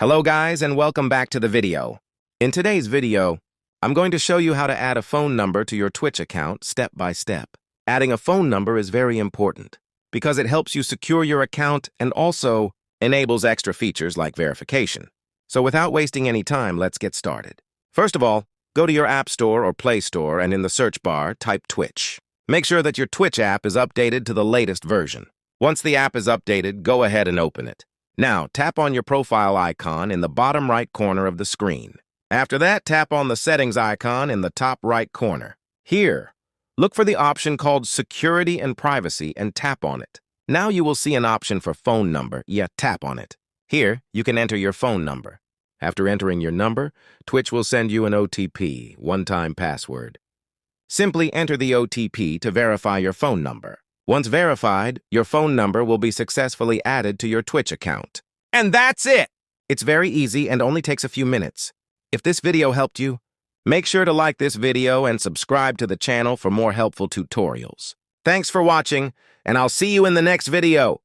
Hello guys and welcome back to the video. In today's video, I'm going to show you how to add a phone number to your Twitch account step by step. Adding a phone number is very important because it helps you secure your account and also enables extra features like verification. So without wasting any time, let's get started. First of all, go to your App Store or Play Store and in the search bar, type Twitch. Make sure that your Twitch app is updated to the latest version. Once the app is updated, go ahead and open it. Now, tap on your profile icon in the bottom right corner of the screen. After that, tap on the settings icon in the top right corner. Here, look for the option called Security and Privacy and tap on it. Now you will see an option for phone number. Tap on it. Here, you can enter your phone number. After entering your number, Twitch will send you an OTP, one-time password. Simply enter the OTP to verify your phone number. Once verified, your phone number will be successfully added to your Twitch account. And that's it! It's very easy and only takes a few minutes. If this video helped you, make sure to like this video and subscribe to the channel for more helpful tutorials. Thanks for watching, and I'll see you in the next video.